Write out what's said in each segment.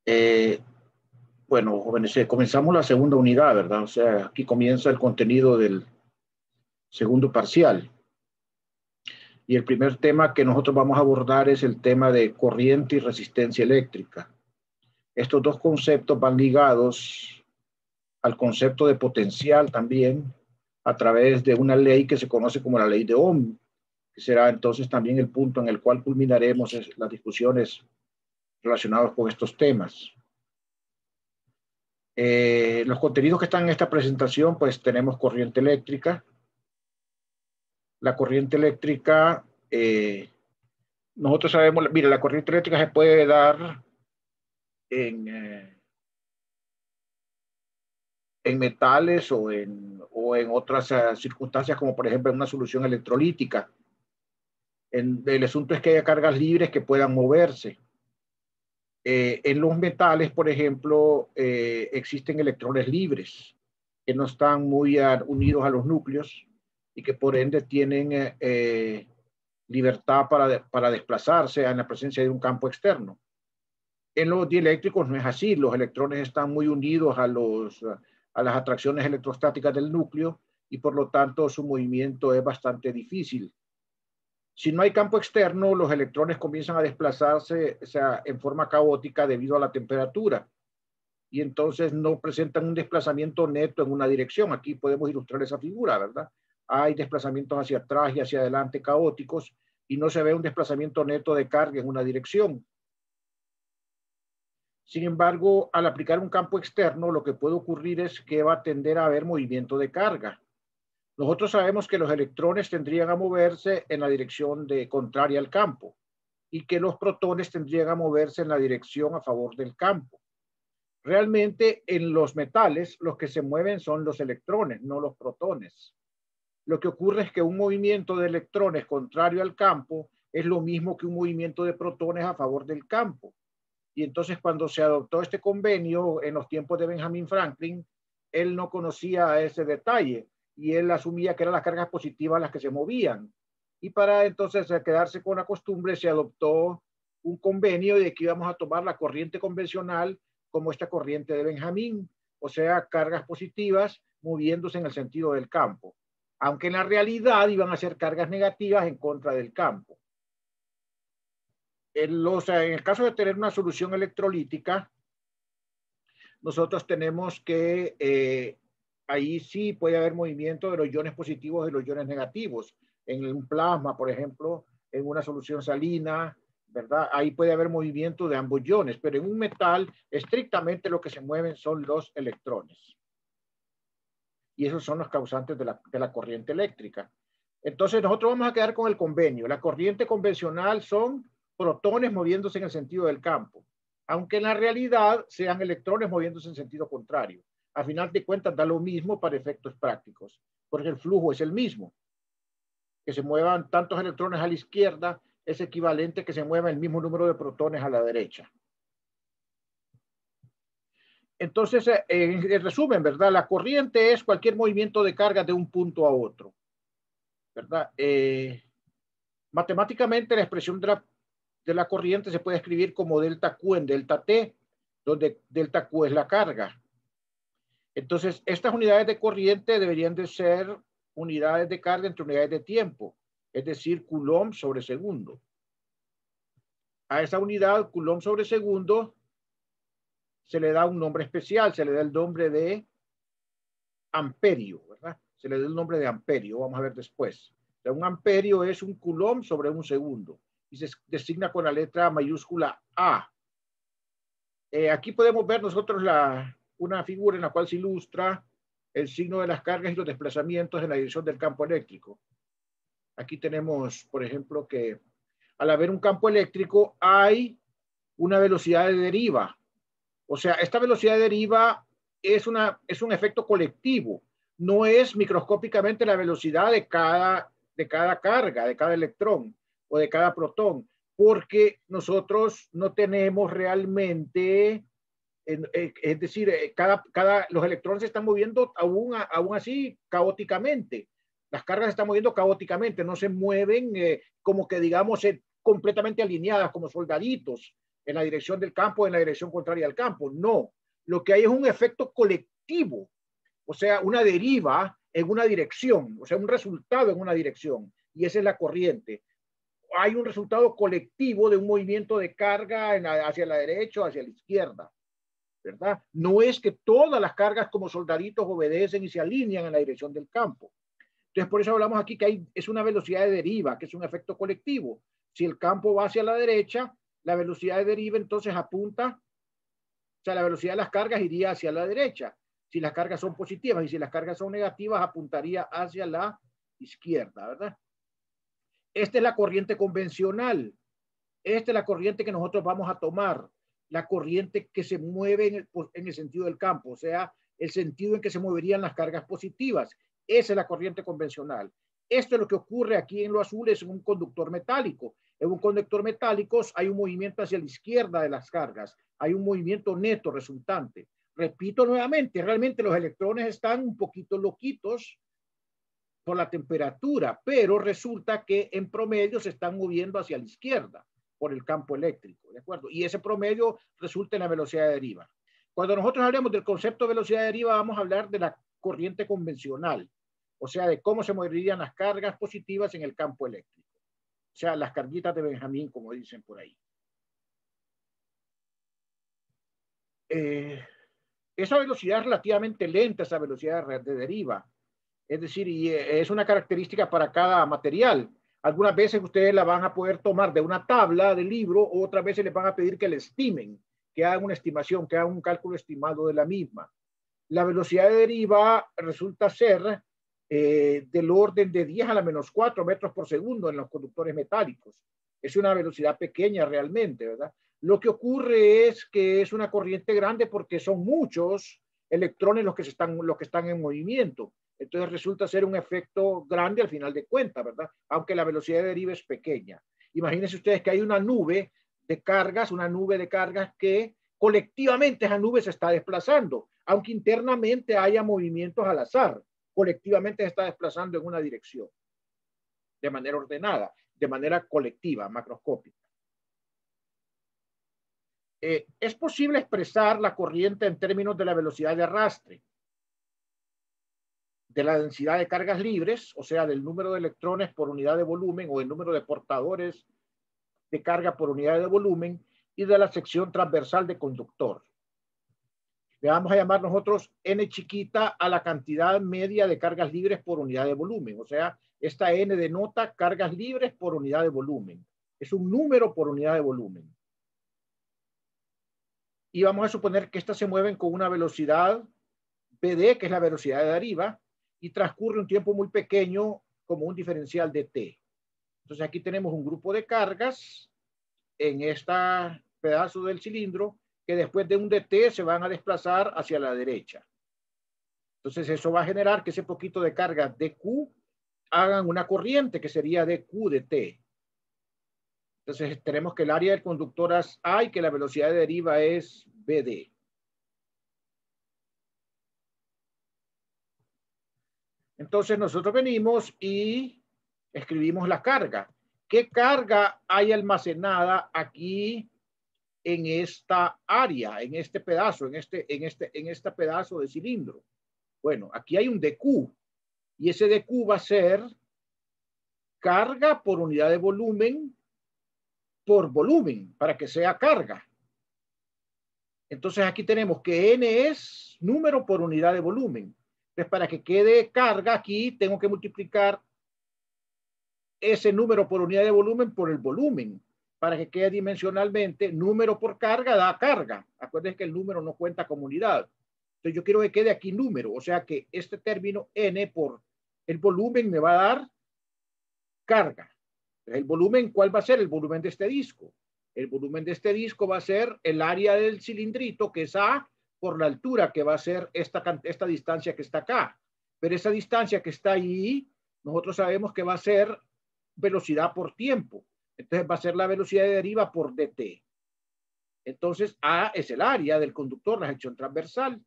Eh, bueno, jóvenes, comenzamos la segunda unidad, ¿verdad? O sea, aquí comienza el contenido del segundo parcial. Y el primer tema que nosotros vamos a abordar es el tema de corriente y resistencia eléctrica. Estos dos conceptos van ligados al concepto de potencial también a través de una ley que se conoce como la ley de Ohm, que será entonces también el punto en el cual culminaremos las discusiones relacionadas con estos temas. Los contenidos que están en esta presentación, pues tenemos corriente eléctrica. La corriente eléctrica, nosotros sabemos, mira, la corriente eléctrica se puede dar en, en metales o en otras circunstancias, como por ejemplo en una solución electrolítica. El asunto es que haya cargas libres que puedan moverse. En los metales, por ejemplo, existen electrones libres que no están muy unidos a los núcleos y que por ende tienen libertad para desplazarse en la presencia de un campo externo. En los dieléctricos no es así, los electrones están muy unidos a las atracciones electrostáticas del núcleo y por lo tanto su movimiento es bastante difícil. Si no hay campo externo, los electrones comienzan a desplazarse, o sea, en forma caótica debido a la temperatura y entonces no presentan un desplazamiento neto en una dirección. Aquí podemos ilustrar esa figura, ¿verdad? Hay desplazamientos hacia atrás y hacia adelante caóticos y no se ve un desplazamiento neto de carga en una dirección. Sin embargo, al aplicar un campo externo, lo que puede ocurrir es que va a tender a haber movimiento de carga. Nosotros sabemos que los electrones tendrían a moverse en la dirección contraria al campo y que los protones tendrían a moverse en la dirección a favor del campo. Realmente en los metales los que se mueven son los electrones, no los protones. Lo que ocurre es que un movimiento de electrones contrario al campo es lo mismo que un movimiento de protones a favor del campo. Y entonces cuando se adoptó este convenio en los tiempos de Benjamin Franklin, él no conocía ese detalle y él asumía que eran las cargas positivas las que se movían. Y para entonces quedarse con la costumbre se adoptó un convenio de que íbamos a tomar la corriente convencional como esta corriente de Benjamin, o sea, cargas positivas moviéndose en el sentido del campo, aunque en la realidad iban a ser cargas negativas en contra del campo. En el caso de tener una solución electrolítica, nosotros tenemos que ahí sí puede haber movimiento de los iones positivos y los iones negativos. En un plasma, por ejemplo, en una solución salina, ¿verdad? Ahí puede haber movimiento de ambos iones, pero en un metal estrictamente lo que se mueven son los electrones. Y esos son los causantes de la corriente eléctrica. Entonces nosotros vamos a quedar con el convenio. La corriente convencional son protones moviéndose en el sentido del campo, aunque en la realidad sean electrones moviéndose en sentido contrario. A final de cuentas da lo mismo para efectos prácticos, porque el flujo es el mismo. Que se muevan tantos electrones a la izquierda es equivalente a que se mueva el mismo número de protones a la derecha. Entonces, en resumen, ¿verdad? La corriente es cualquier movimiento de carga de un punto a otro, ¿verdad? Matemáticamente la expresión de la corriente se puede escribir como delta Q en delta T, donde delta Q es la carga. Entonces, estas unidades de corriente deberían de ser unidades de carga entre unidades de tiempo, es decir, Coulomb sobre segundo. A esa unidad, Coulomb sobre segundo, se le da un nombre especial, se le da el nombre de amperio, ¿verdad? Se le da el nombre de amperio, vamos a ver después. O sea, un amperio es un Coulomb sobre un segundo y se designa con la letra mayúscula A. Aquí podemos ver nosotros una figura en la cual se ilustra el signo de las cargas y los desplazamientos en la dirección del campo eléctrico. Aquí tenemos, por ejemplo, que al haber un campo eléctrico hay una velocidad de deriva. O sea, esta velocidad de deriva es un efecto colectivo. No es microscópicamente la velocidad de cada carga, de cada electrón o de cada protón, porque nosotros no tenemos realmente, es decir, los electrones se están moviendo aún así caóticamente. Las cargas se están moviendo caóticamente, no se mueven como que digamos completamente alineadas como soldaditos, en la dirección del campo, en la dirección contraria al campo. No, lo que hay es un efecto colectivo, o sea, una deriva en una dirección, o sea, un resultado en una dirección, y esa es la corriente. Hay un resultado colectivo de un movimiento de carga hacia la derecha o hacia la izquierda, ¿verdad? No es que todas las cargas como soldaditos obedecen y se alinean en la dirección del campo. Entonces, por eso hablamos aquí que es una velocidad de deriva, que es un efecto colectivo. Si el campo va hacia la derecha, la velocidad de deriva entonces apunta, o sea, la velocidad de las cargas iría hacia la derecha. Si las cargas son positivas y si las cargas son negativas, apuntaría hacia la izquierda, ¿verdad? Esta es la corriente convencional. Esta es la corriente que nosotros vamos a tomar. La corriente que se mueve en el sentido del campo, o sea, el sentido en que se moverían las cargas positivas. Esa es la corriente convencional. Esto es lo que ocurre aquí en lo azul, es un conductor metálico. En un conductor metálico hay un movimiento hacia la izquierda de las cargas. Hay un movimiento neto resultante. Repito nuevamente, realmente los electrones están un poquito loquitos por la temperatura, pero resulta que en promedio se están moviendo hacia la izquierda por el campo eléctrico, ¿de acuerdo? Y ese promedio resulta en la velocidad de deriva. Cuando nosotros hablemos del concepto de velocidad de deriva, vamos a hablar de la corriente convencional, o sea, de cómo se moverían las cargas positivas en el campo eléctrico. O sea, las carguitas de Benjamín, como dicen por ahí. Esa velocidad es relativamente lenta, esa velocidad de deriva. Es decir, y es una característica para cada material. Algunas veces ustedes la van a poder tomar de una tabla de libro, o otras veces les van a pedir que la estimen, que hagan una estimación, que hagan un cálculo estimado de la misma. La velocidad de deriva resulta ser del orden de 10 a la menos 4 metros por segundo en los conductores metálicos. Es una velocidad pequeña realmente, ¿verdad? Lo que ocurre es que es una corriente grande porque son muchos electrones los que están en movimiento. Entonces resulta ser un efecto grande al final de cuentas, ¿verdad? Aunque la velocidad de deriva es pequeña. Imagínense ustedes que hay una nube de cargas que colectivamente esa nube se está desplazando, aunque internamente haya movimientos al azar, colectivamente se está desplazando en una dirección, de manera ordenada, de manera colectiva, macroscópica. Es posible expresar la corriente en términos de la velocidad de arrastre, de la densidad de cargas libres, o sea, del número de electrones por unidad de volumen o el número de portadores de carga por unidad de volumen y de la sección transversal de conductor. Le vamos a llamar nosotros N chiquita a la cantidad media de cargas libres por unidad de volumen. O sea, esta N denota cargas libres por unidad de volumen. Es un número por unidad de volumen. Y vamos a suponer que estas se mueven con una velocidad PD, que es la velocidad de deriva, y transcurre un tiempo muy pequeño como un diferencial de T. Entonces aquí tenemos un grupo de cargas en este pedazo del cilindro que después de un dt se van a desplazar hacia la derecha. Entonces eso va a generar que ese poquito de carga dq hagan una corriente que sería dq de t. Entonces tenemos que el área del conductor es A y que la velocidad de deriva es BD. Entonces nosotros venimos y escribimos la carga. ¿Qué carga hay almacenada aquí en esta área, en este pedazo, en este pedazo de cilindro? Bueno, aquí hay un dq y ese dq va a ser carga por unidad de volumen por volumen para que sea carga. Entonces aquí tenemos que n es número por unidad de volumen. Entonces para que quede carga aquí tengo que multiplicar ese número por unidad de volumen por el volumen. Para que quede dimensionalmente, número por carga da carga. Acuérdense que el número no cuenta como unidad. Entonces yo quiero que quede aquí número. O sea que este término n por el volumen me va a dar carga. El volumen, ¿cuál va a ser? El volumen de este disco. El volumen de este disco va a ser el área del cilindrito, que es A, por la altura, que va a ser esta distancia que está acá. Pero esa distancia que está ahí, nosotros sabemos que va a ser velocidad por tiempo. Entonces va a ser la velocidad de deriva por dt. Entonces A es el área del conductor, la sección transversal.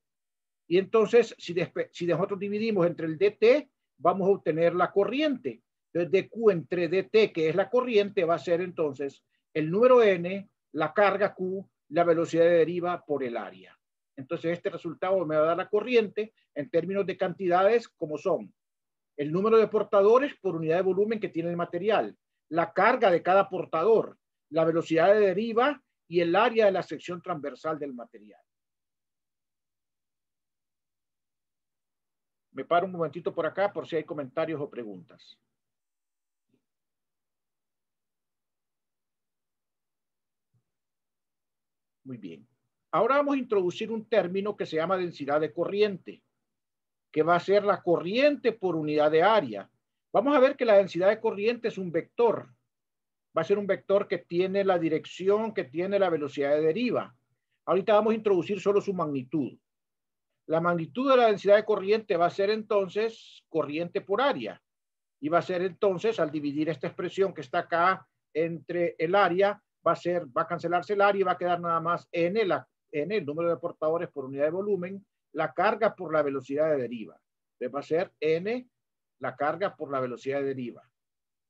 Y entonces si nosotros dividimos entre el dt, vamos a obtener la corriente. Entonces dq entre dt, que es la corriente, va a ser entonces el número n la carga Q, la velocidad de deriva por el área. Entonces este resultado me va a dar la corriente en términos de cantidades como son el número de portadores por unidad de volumen que tiene el material, la carga de cada portador, la velocidad de deriva y el área de la sección transversal del material. Me paro un momentito por acá por si hay comentarios o preguntas. Muy bien. Ahora vamos a introducir un término que se llama densidad de corriente, que va a ser la corriente por unidad de área. Vamos a ver que la densidad de corriente es un vector. Va a ser un vector que tiene la dirección, que tiene la velocidad de deriva. Ahorita vamos a introducir solo su magnitud. La magnitud de la densidad de corriente va a ser entonces corriente por área. Y va a ser entonces, al dividir esta expresión que está acá entre el área, va a cancelarse el área y va a quedar nada más n, el número de portadores por unidad de volumen, la carga por la velocidad de deriva. Entonces va a ser n, la carga por la velocidad de deriva.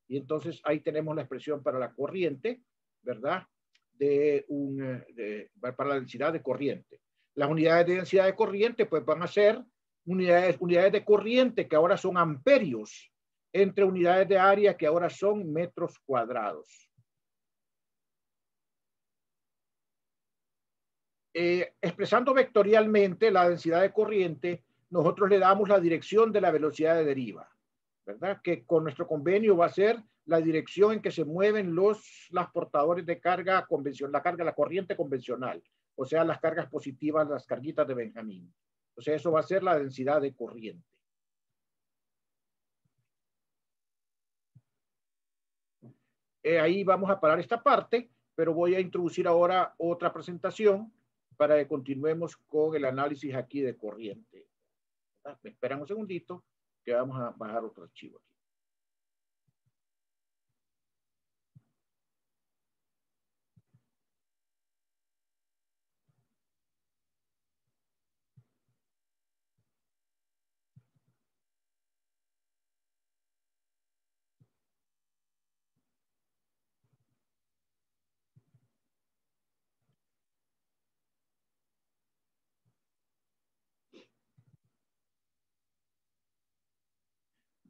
Y entonces ahí tenemos la expresión para la corriente, ¿verdad? Para la densidad de corriente. Las unidades de densidad de corriente pues van a ser unidades de corriente que ahora son amperios, entre unidades de área que ahora son metros cuadrados. Expresando vectorialmente la densidad de corriente, nosotros le damos la dirección de la velocidad de deriva, ¿verdad? Que con nuestro convenio va a ser la dirección en que se mueven los portadores de carga convencional, la corriente convencional, o sea, las cargas positivas, las carguitas de Benjamín. O sea, eso va a ser la densidad de corriente. Ahí vamos a parar esta parte, pero voy a introducir ahora otra presentación para que continuemos con el análisis aquí de corriente. Me esperan un segundito que vamos a bajar otro archivo aquí.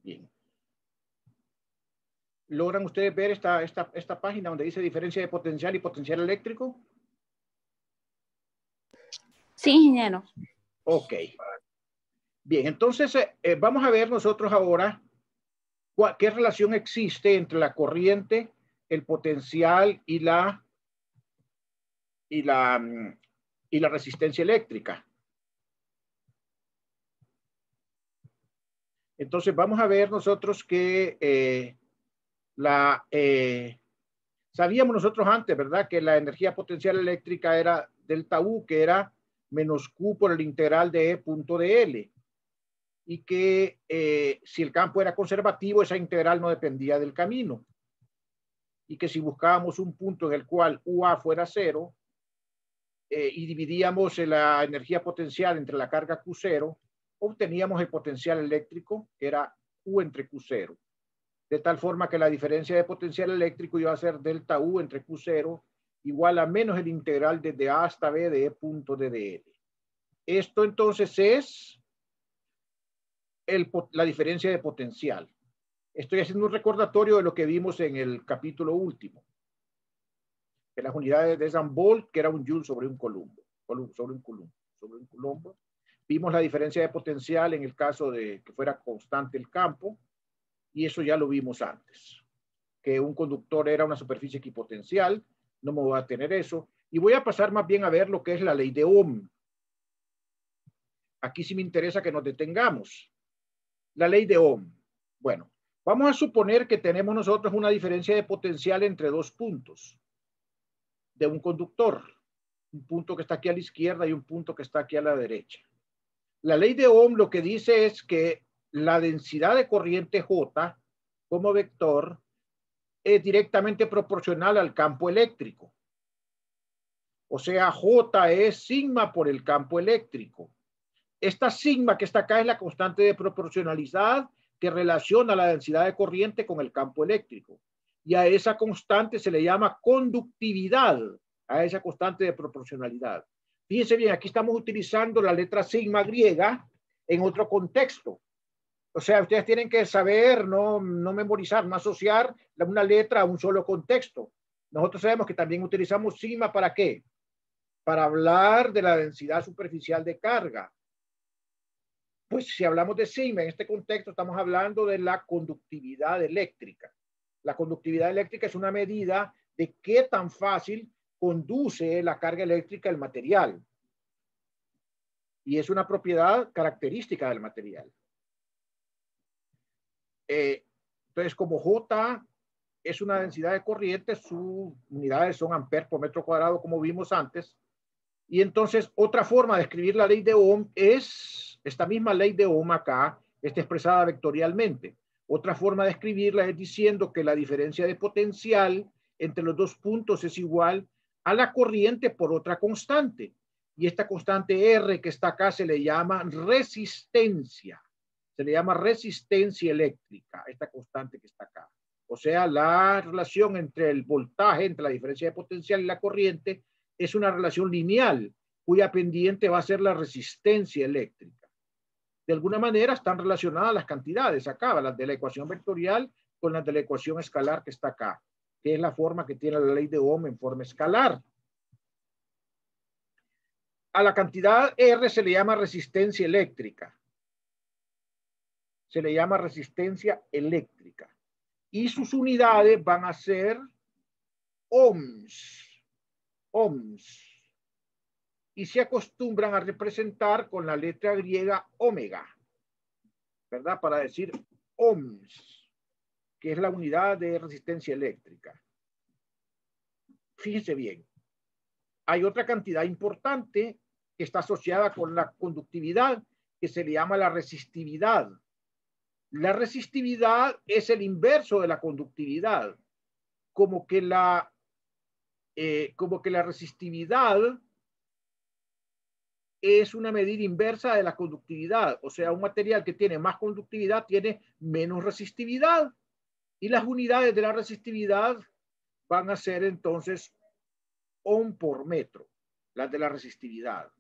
Bien. ¿Logran ustedes ver esta página donde dice diferencia de potencial y potencial eléctrico? Sí, ingeniero. Ok. Bien, entonces vamos a ver nosotros ahora qué relación existe entre la corriente, el potencial y la resistencia eléctrica. Entonces vamos a ver nosotros que sabíamos nosotros antes, ¿verdad? Que la energía potencial eléctrica era delta U, que era menos Q por el integral de E punto de L. Y que si el campo era conservativo, esa integral no dependía del camino. Y que si buscábamos un punto en el cual UA fuera cero y dividíamos la energía potencial entre la carga Q0, obteníamos el potencial eléctrico, que era U entre Q0. De tal forma que la diferencia de potencial eléctrico iba a ser delta U entre Q0 igual a menos el integral desde A hasta B de E punto de DL. Esto entonces es la diferencia de potencial. Estoy haciendo un recordatorio de lo que vimos en el capítulo último. Que las unidades de Zambol, que era un joule sobre un columbo. Vimos la diferencia de potencial en el caso de que fuera constante el campo. Y eso ya lo vimos antes. Que un conductor era una superficie equipotencial. No me voy a tener eso. Y voy a pasar más bien a ver lo que es la ley de Ohm. Aquí sí me interesa que nos detengamos. La ley de Ohm. Bueno, vamos a suponer que tenemos nosotros una diferencia de potencial entre dos puntos de un conductor. Un punto que está aquí a la izquierda y un punto que está aquí a la derecha. La ley de Ohm lo que dice es que la densidad de corriente J como vector es directamente proporcional al campo eléctrico. O sea, J es sigma por el campo eléctrico. Esta sigma que está acá es la constante de proporcionalidad que relaciona la densidad de corriente con el campo eléctrico. Y a esa constante se le llama conductividad a esa constante de proporcionalidad. Fíjense bien, aquí estamos utilizando la letra sigma griega en otro contexto. O sea, ustedes tienen que saber, no memorizar, no asociar una letra a un solo contexto. Nosotros sabemos que también utilizamos sigma ¿para qué? Para hablar de la densidad superficial de carga. Pues si hablamos de sigma en este contexto, estamos hablando de la conductividad eléctrica. La conductividad eléctrica es una medida de qué tan fácil conduce la carga eléctrica el material. Y es una propiedad característica del material. Entonces, como J es una densidad de corriente, sus unidades son amperes por metro cuadrado, como vimos antes. Y entonces, otra forma de escribir la ley de Ohm es esta misma ley de Ohm acá, está expresada vectorialmente. Otra forma de escribirla es diciendo que la diferencia de potencial entre los dos puntos es igual a la corriente por otra constante. Y esta constante R que está acá se le llama resistencia. Se le llama resistencia eléctrica, esta constante que está acá. O sea, la relación entre el voltaje, entre la diferencia de potencial y la corriente, es una relación lineal, cuya pendiente va a ser la resistencia eléctrica. De alguna manera están relacionadas las cantidades acá, las de la ecuación vectorial con las de la ecuación escalar que está acá, que es la forma que tiene la ley de Ohm en forma escalar. A la cantidad R se le llama resistencia eléctrica. Se le llama resistencia eléctrica. Y sus unidades van a ser ohms. Ohms. Y se acostumbran a representar con la letra griega omega, ¿verdad? Para decir ohms, que es la unidad de resistencia eléctrica. Fíjense bien, hay otra cantidad importante que está asociada con la conductividad, que se le llama la resistividad. La resistividad es el inverso de la conductividad, como que la resistividad es una medida inversa de la conductividad. O sea, un material que tiene más conductividad tiene menos resistividad. Y las unidades de la resistividad van a ser entonces ohm por metro, las de la resistividad.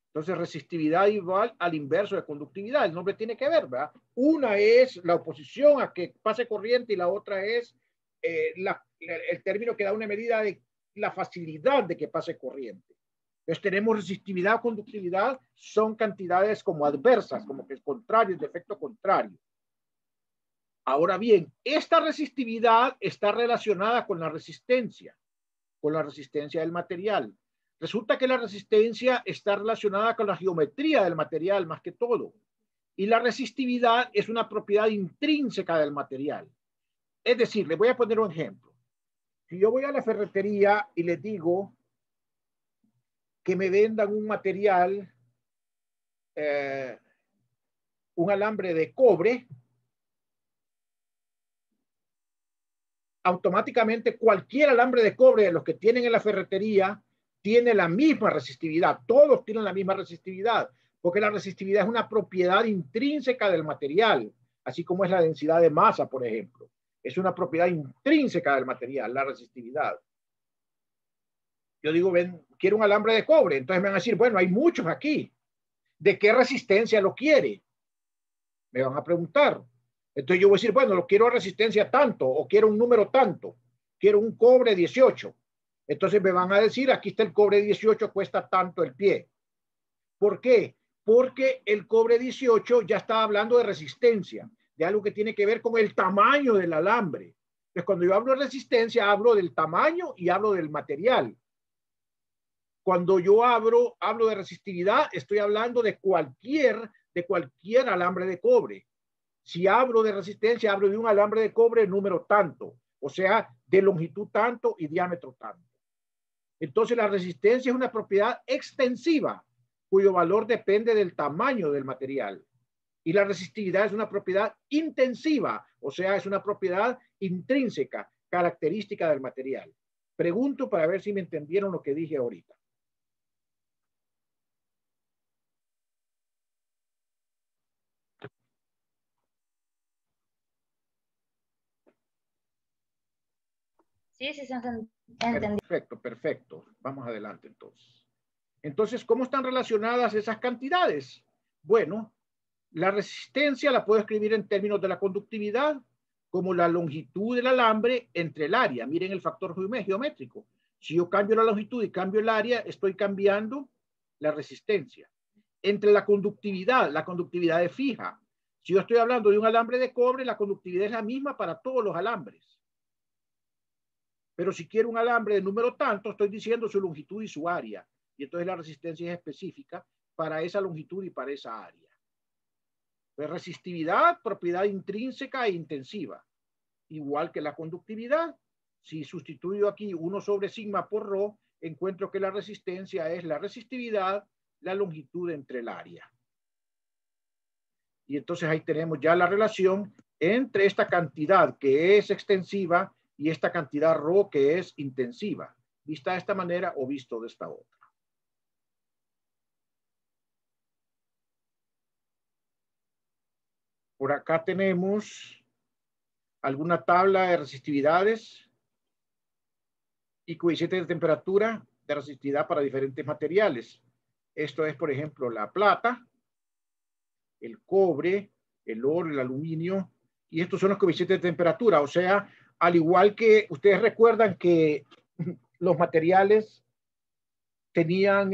Entonces, resistividad igual al inverso de conductividad. El nombre tiene que ver, ¿verdad? Una es la oposición a que pase corriente y la otra es el término que da una medida de la facilidad de que pase corriente. Entonces tenemos resistividad o conductividad, son cantidades como adversas, como que es contrario, de efecto contrario. Ahora bien, esta resistividad está relacionada con la resistencia del material. Resulta que la resistencia está relacionada con la geometría del material más que todo. Y la resistividad es una propiedad intrínseca del material. Es decir, les voy a poner un ejemplo. Si yo voy a la ferretería y les digo que me vendan un material, un alambre de cobre, automáticamente cualquier alambre de cobre de los que tienen en la ferretería tiene la misma resistividad. Todos tienen la misma resistividad, porque la resistividad es una propiedad intrínseca del material, así como es la densidad de masa, por ejemplo. Es una propiedad intrínseca del material, la resistividad. Yo digo, ven, quiero un alambre de cobre. Entonces me van a decir, bueno, hay muchos aquí. ¿De qué resistencia lo quiere? Me van a preguntar. Entonces yo voy a decir, bueno, lo quiero a resistencia tanto, o quiero un número tanto. Quiero un cobre 18. Entonces me van a decir, aquí está el cobre 18, cuesta tanto el pie. ¿Por qué? Porque el cobre 18 ya está hablando de resistencia, de algo que tiene que ver con el tamaño del alambre. Entonces, cuando yo hablo de resistencia, hablo del tamaño y hablo del material. Cuando yo hablo de resistividad, estoy hablando de cualquier alambre de cobre. Si hablo de resistencia, hablo de un alambre de cobre número tanto, o sea, de longitud tanto y diámetro tanto. Entonces, la resistencia es una propiedad extensiva, cuyo valor depende del tamaño del material. Y la resistividad es una propiedad intensiva, o sea, es una propiedad intrínseca, característica del material. Pregunto para ver si me entendieron lo que dije ahorita. Sí, sí se entendió. Entendí. Perfecto, perfecto. Vamos adelante entonces. Entonces, ¿cómo están relacionadas esas cantidades? Bueno, la resistencia la puedo escribir en términos de la conductividad como la longitud del alambre entre el área. Miren el factor geométrico. Si yo cambio la longitud y cambio el área, estoy cambiando la resistencia. Entre la conductividad es fija. Si yo estoy hablando de un alambre de cobre, la conductividad es la misma para todos los alambres. Pero si quiero un alambre de número tanto, estoy diciendo su longitud y su área. Y entonces la resistencia es específica para esa longitud y para esa área. Pues resistividad, propiedad intrínseca e intensiva. Igual que la conductividad. Si sustituyo aquí 1 sobre sigma por rho, encuentro que la resistencia es la resistividad, la longitud entre el área. Y entonces ahí tenemos ya la relación entre esta cantidad que es extensiva y esta cantidad rho que es intensiva, vista de esta manera o visto de esta otra. Por acá tenemos alguna tabla de resistividades y coeficientes de temperatura de resistividad para diferentes materiales. Esto es, por ejemplo, la plata, el cobre, el oro, el aluminio, y estos son los coeficientes de temperatura. O sea, al igual que ustedes recuerdan que los materiales tenían,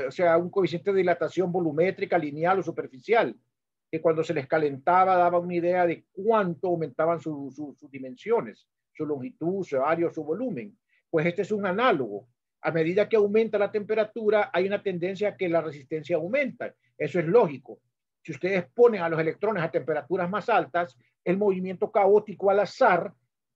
o sea, un coeficiente de dilatación volumétrica, lineal o superficial, que cuando se les calentaba daba una idea de cuánto aumentaban sus dimensiones, su longitud, su área o su volumen. Pues este es un análogo. A medida que aumenta la temperatura, hay una tendencia a que la resistencia aumenta. Eso es lógico. Si ustedes ponen a los electrones a temperaturas más altas, el movimiento caótico al azar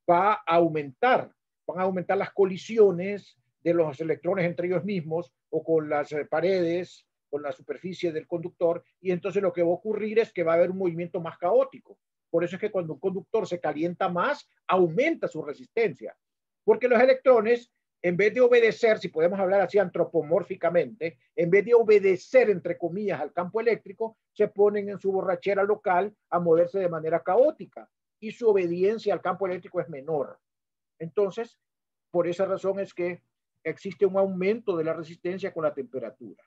va a aumentar. Van a aumentar las colisiones de los electrones entre ellos mismos o con las paredes, con la superficie del conductor, y entonces lo que va a ocurrir es que va a haber un movimiento más caótico. Por eso es que cuando un conductor se calienta más, aumenta su resistencia. Porque los electrones, en vez de obedecer, si podemos hablar así antropomórficamente, en vez de obedecer, entre comillas, al campo eléctrico, se ponen en su borrachera local a moverse de manera caótica y su obediencia al campo eléctrico es menor. Entonces, por esa razón es que existe un aumento de la resistencia con la temperatura.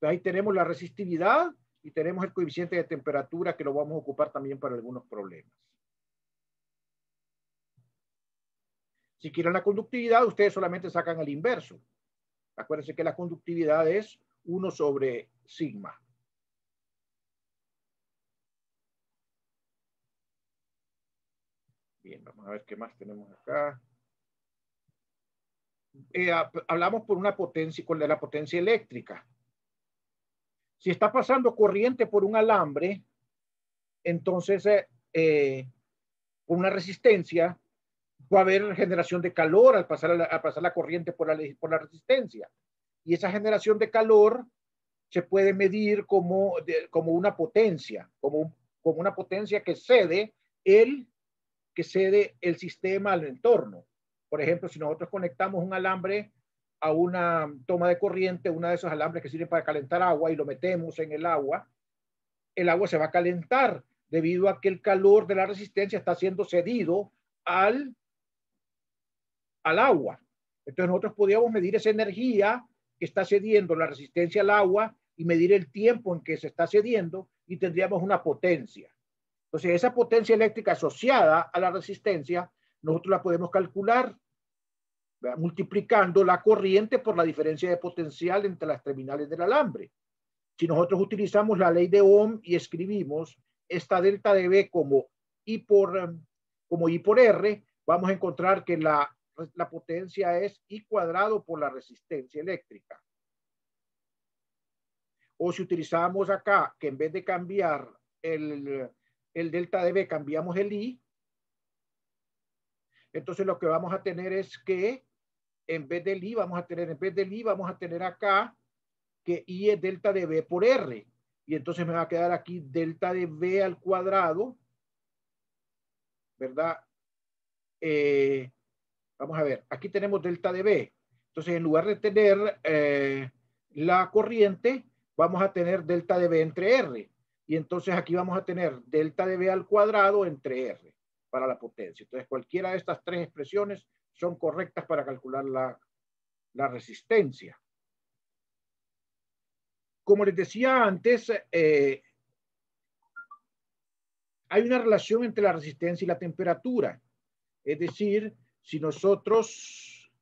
Ahí tenemos la resistividad y tenemos el coeficiente de temperatura que lo vamos a ocupar también para algunos problemas. Si quieren la conductividad, ustedes solamente sacan el inverso. Acuérdense que la conductividad es 1 sobre sigma. Bien, vamos a ver qué más tenemos acá. Hablamos por una potencia, con la potencia eléctrica. Si está pasando corriente por un alambre, entonces por una resistencia, va a haber generación de calor al pasar la corriente por la resistencia. Y esa generación de calor se puede medir como una potencia, como una potencia que cede el sistema al entorno. Por ejemplo, si nosotros conectamos un alambre a una toma de corriente, uno de esos alambres que sirven para calentar agua y lo metemos en el agua se va a calentar debido a que el calor de la resistencia está siendo cedido al agua. Entonces nosotros podríamos medir esa energía que está cediendo la resistencia al agua y medir el tiempo en que se está cediendo y tendríamos una potencia. Entonces esa potencia eléctrica asociada a la resistencia, nosotros la podemos calcular, ¿verdad?, multiplicando la corriente por la diferencia de potencial entre las terminales del alambre. Si nosotros utilizamos la ley de Ohm y escribimos esta delta de B como I por R, vamos a encontrar que la potencia es I cuadrado por la resistencia eléctrica. O si utilizamos acá, que en vez de cambiar el delta de B, cambiamos el I, entonces lo que vamos a tener es que en vez del I vamos a tener acá que I es delta de B por R. Y entonces me va a quedar aquí delta de B al cuadrado, ¿verdad? Vamos a ver, aquí tenemos delta de B. Entonces, en lugar de tener la corriente, vamos a tener delta de B entre R. Y entonces aquí vamos a tener delta de B al cuadrado entre R para la potencia. Entonces, cualquiera de estas tres expresiones son correctas para calcular la resistencia. Como les decía antes, hay una relación entre la resistencia y la temperatura. Es decir, si nosotros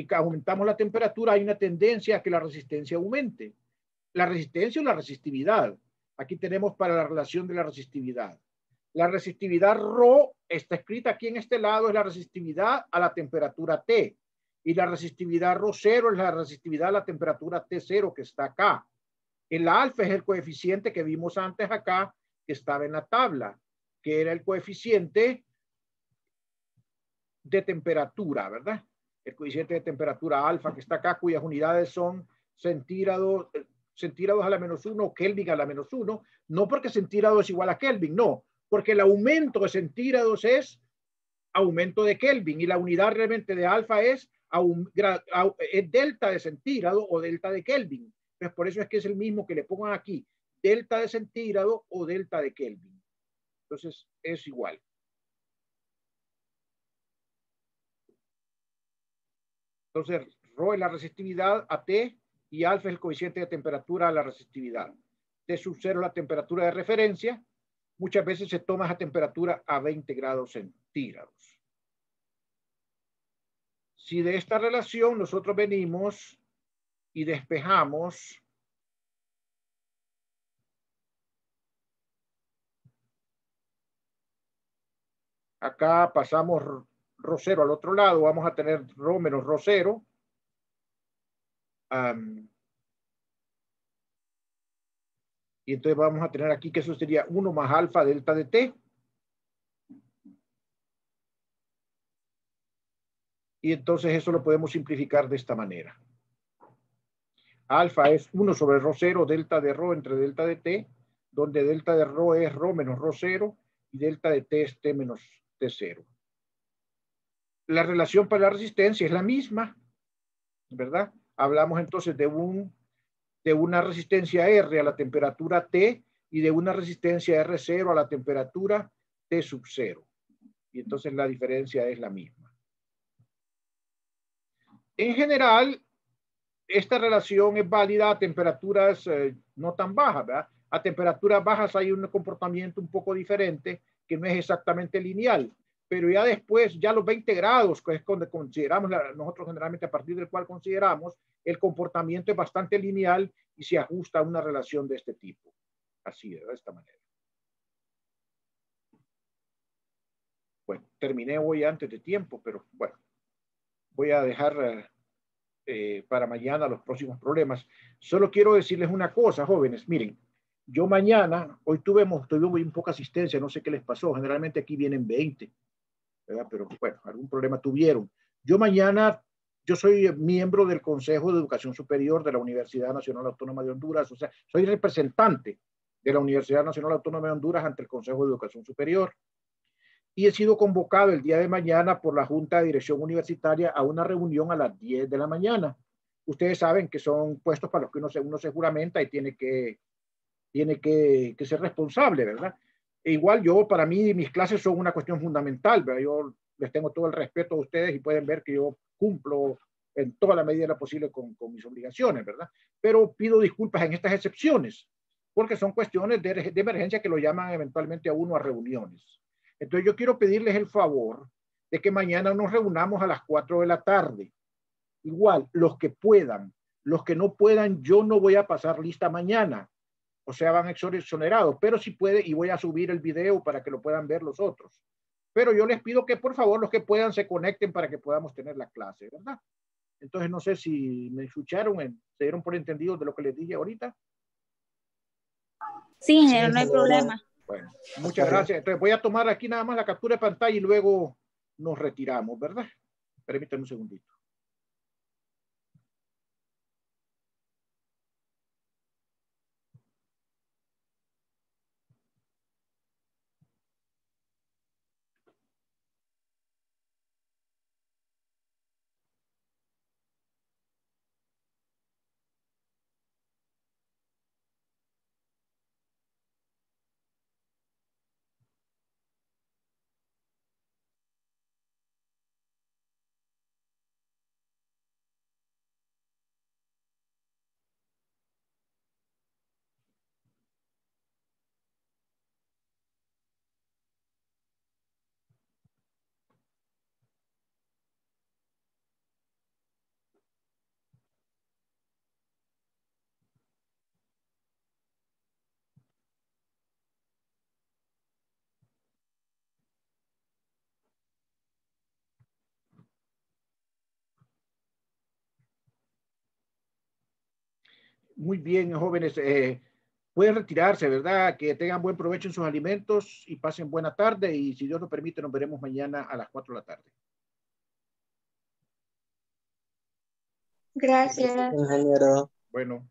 aumentamos la temperatura, hay una tendencia a que la resistencia aumente. La resistencia o la resistividad. Aquí tenemos para la relación de la resistividad. La resistividad Rho está escrita aquí en este lado, es la resistividad a la temperatura T. Y la resistividad Rho0 es la resistividad a la temperatura T0 que está acá. El alfa es el coeficiente que vimos antes acá, que estaba en la tabla, que era el coeficiente de temperatura, ¿verdad? El coeficiente de temperatura alfa que está acá, cuyas unidades son centígrados a la -1, Kelvin a la -1, no porque centígrado es igual a Kelvin, no, porque el aumento de centígrados es aumento de Kelvin y la unidad realmente de alfa es delta de centígrado o delta de Kelvin. Entonces, por eso es que es el mismo que le pongan aquí, delta de centígrado o delta de Kelvin. Entonces, es igual. Entonces, Rho es la resistividad a T y alfa es el coeficiente de temperatura a la resistividad. T sub 0 es la temperatura de referencia. Muchas veces se toma esa temperatura a 20 grados centígrados. Si de esta relación nosotros venimos y despejamos acá, pasamos Rho0 al otro lado, vamos a tener Rho menos Rho0. Y entonces vamos a tener aquí que eso sería 1 más alfa delta de T. Y entonces eso lo podemos simplificar de esta manera. Alfa es 1 sobre Rho0 delta de Rho entre delta de T, donde delta de Rho es Rho menos Rho0 y delta de T es T menos T0. La relación para la resistencia es la misma, ¿verdad? Hablamos entonces de una resistencia R a la temperatura T y de una resistencia R0 a la temperatura T sub 0. Y entonces la diferencia es la misma. En general, esta relación es válida a temperaturas no tan bajas, ¿verdad? A temperaturas bajas hay un comportamiento un poco diferente que no es exactamente lineal, pero ya después, ya los 20 grados, que es donde consideramos, nosotros generalmente a partir del cual consideramos, el comportamiento es bastante lineal y se ajusta a una relación de este tipo. Así, de esta manera. Bueno, terminé hoy antes de tiempo, pero bueno, voy a dejar para mañana los próximos problemas. Solo quiero decirles una cosa, jóvenes. Miren, yo mañana, hoy tuve muy poca asistencia, no sé qué les pasó. Generalmente aquí vienen 20, ¿verdad? Pero bueno, algún problema tuvieron. Yo mañana, yo soy miembro del Consejo de Educación Superior de la Universidad Nacional Autónoma de Honduras, o sea, soy representante de la Universidad Nacional Autónoma de Honduras ante el Consejo de Educación Superior. Y he sido convocado el día de mañana por la Junta de Dirección Universitaria a una reunión a las 10 de la mañana. Ustedes saben que son puestos para los que uno se juramenta y tiene que ser responsable, ¿verdad? E igual yo, para mí, mis clases son una cuestión fundamental, ¿verdad? Yo les tengo todo el respeto a ustedes y pueden ver que yo cumplo en toda la medida posible con mis obligaciones, ¿verdad? Pero pido disculpas en estas excepciones, porque son cuestiones de emergencia que lo llaman eventualmente a uno a reuniones. Entonces yo quiero pedirles el favor de que mañana nos reunamos a las 4 de la tarde. Igual, los que puedan, los que no puedan, yo no voy a pasar lista mañana. O sea, van exonerados, pero si puede, y voy a subir el video para que lo puedan ver los otros. Pero yo les pido que por favor los que puedan se conecten para que podamos tener la clase, ¿verdad? Entonces no sé si me escucharon, se dieron por entendido de lo que les dije ahorita. Sí, ingeniero, no hay problema. Bueno, muchas gracias. Entonces voy a tomar aquí nada más la captura de pantalla y luego nos retiramos, ¿verdad? Permítanme un segundito. Muy bien, jóvenes. Pueden retirarse, ¿verdad? Que tengan buen provecho en sus alimentos y pasen buena tarde. Y si Dios lo permite, nos veremos mañana a las 4 de la tarde. Gracias. Ingeniero. Bueno.